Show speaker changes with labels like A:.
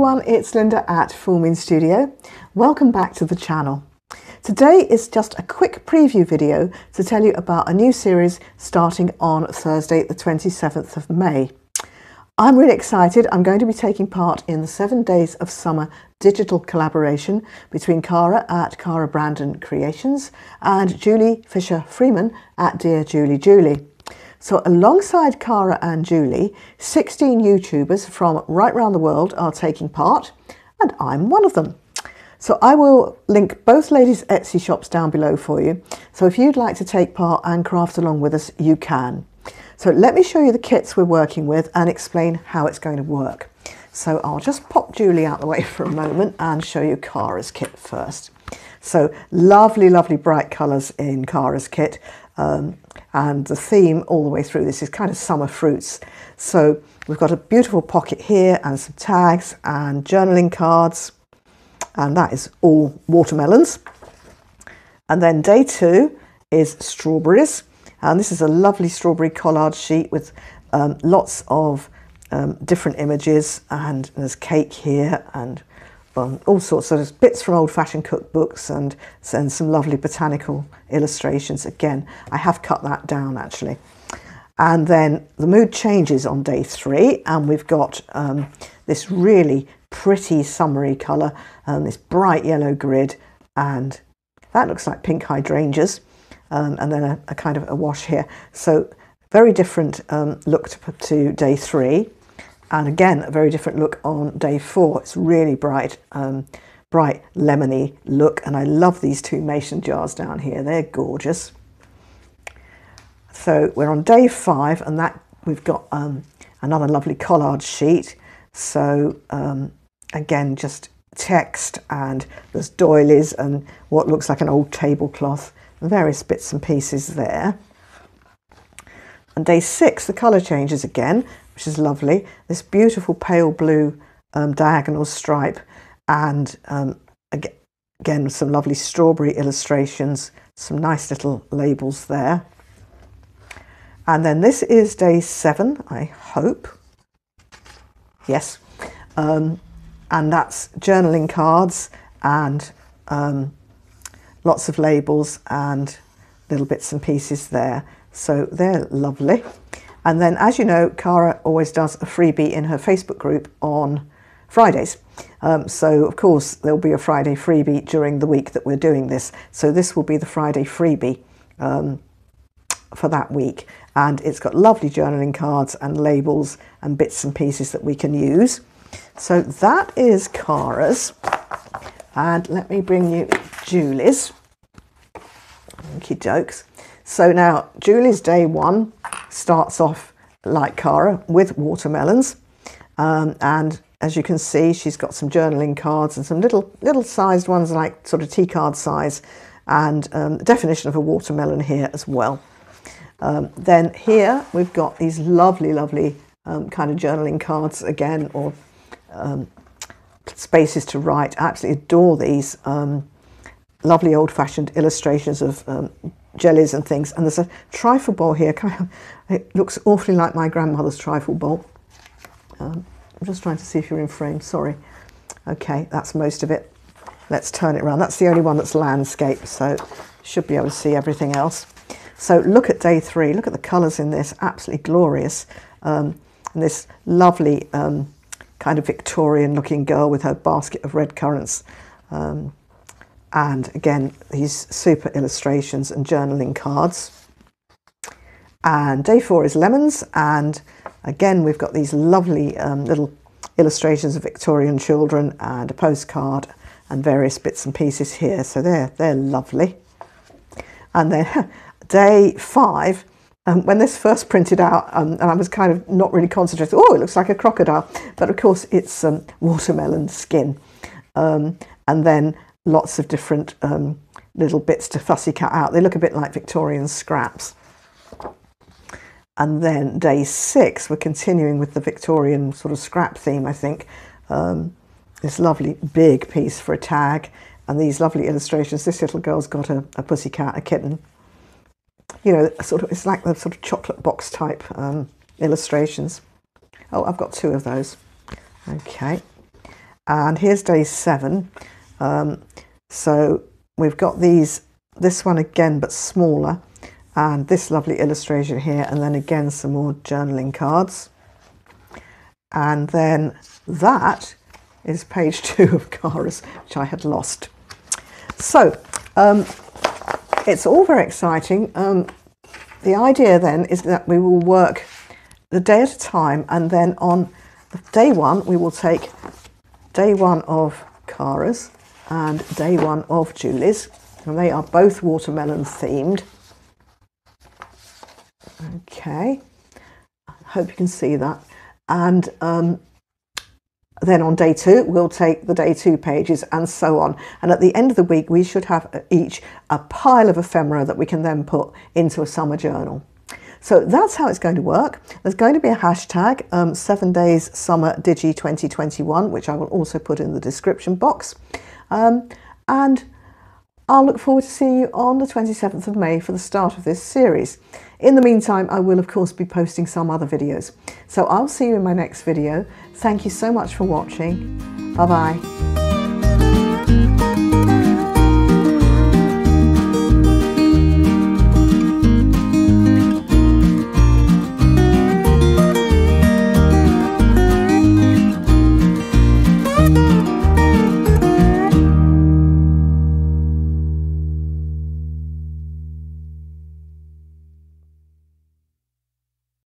A: everyone, it's Linda at Full Moon Studio. Welcome back to the channel. Today is just a quick preview video to tell you about a new series starting on Thursday the 27th of May. I'm really excited. I'm going to be taking part in the 7 Days of Summer digital collaboration between Cara at Cara Brandon Creations and Julie Fisher-Freeman at Dear Julie Julie. So alongside Cara and Julie, 16 YouTubers from right around the world are taking part, and I'm one of them. So I will link both ladies' Etsy shops down below for you. So if you'd like to take part and craft along with us, you can. So let me show you the kits we're working with and explain how it's going to work. So I'll just pop Julie out the way for a moment and show you Cara's kit first. So lovely, lovely bright colours in Cara's kit. And the theme all the way through this is kind of summer fruits. So we've got a beautiful pocket here and some tags and journaling cards, and that is all watermelons. And then day 2 is strawberries, and this is a lovely strawberry collage sheet with lots of different images, and there's cake here and all sorts. So there's bits from old-fashioned cookbooks and some lovely botanical illustrations. Again, I have cut that down actually. And then the mood changes on day 3, and we've got this really pretty summery colour, this bright yellow grid, and that looks like pink hydrangeas, and then a kind of a wash here. So very different look to day 3. And again, a very different look on day 4. It's really bright, bright lemony look. And I love these 2 mason jars down here. They're gorgeous. So we're on day 5, and that we've got another lovely collage sheet. So again, just text, and there's doilies and what looks like an old tablecloth, various bits and pieces there. On day 6, the colour changes again, which is lovely. This beautiful pale blue diagonal stripe, and again some lovely strawberry illustrations, some nice little labels there. And then this is day 7, I hope. Yes. And that's journaling cards and lots of labels and little bits and pieces there. So they're lovely. And then, as you know, Cara always does a freebie in her Facebook group on Fridays. So, of course, there'll be a Friday freebie during the week that we're doing this. So this will be the Friday freebie for that week. And it's got lovely journaling cards and labels and bits and pieces that we can use. So that is Cara's. And let me bring you Julie's. Okie dokes. So now, Julie's day 1 starts off like Cara with watermelons, and as you can see, she's got some journaling cards and some little sized ones, like sort of tea card size, and definition of a watermelon here as well. Then here we've got these lovely kind of journaling cards again, or spaces to write. I absolutely adore these lovely old-fashioned illustrations of jellies and things. And there's a trifle bowl here. It looks awfully like my grandmother's trifle bowl. I'm just trying to see if you're in frame. Sorry. Okay, that's most of it. Let's turn it around. That's the only one that's landscape, so should be able to see everything else. So look at day 3. Look at the colours in this. Absolutely glorious. And this lovely kind of Victorian-looking girl with her basket of red currants. And again, these super illustrations and journaling cards. And day 4 is lemons, and again we've got these lovely little illustrations of Victorian children and a postcard and various bits and pieces here. So they're lovely. And then day 5, when this first printed out, and I was kind of not really concentrating, oh, it looks like a crocodile, but of course it's watermelon skin. And then lots of different little bits to fussy cut out. They look a bit like Victorian scraps. And then day 6, we're continuing with the Victorian sort of scrap theme, I think. This lovely big piece for a tag, and these lovely illustrations. This little girl's got a pussycat, a kitten. You know, sort of, it's like the sort of chocolate box type illustrations. Oh, I've got 2 of those. Okay. And here's day 7. So we've got this one again, but smaller, and this lovely illustration here, and then again some more journaling cards. And then that is page 2 of Cara's, which I had lost. So it's all very exciting. The idea then is that we will work the day at a time, and then on day 1 we will take day 1 of Cara's and day 1 of Julie's, and they are both watermelon themed. Okay, I hope you can see that. And then on day 2 we'll take the day 2 pages, and so on. And at the end of the week we should have each a pile of ephemera that we can then put into a summer journal. So that's how it's going to work. There's going to be a hashtag, 7 Days Summer Digi 2021, which I will also put in the description box. And I'll look forward to seeing you on the 27th of May for the start of this series. In the meantime, I will of course be posting some other videos. So I'll see you in my next video. Thank you so much for watching. Bye bye.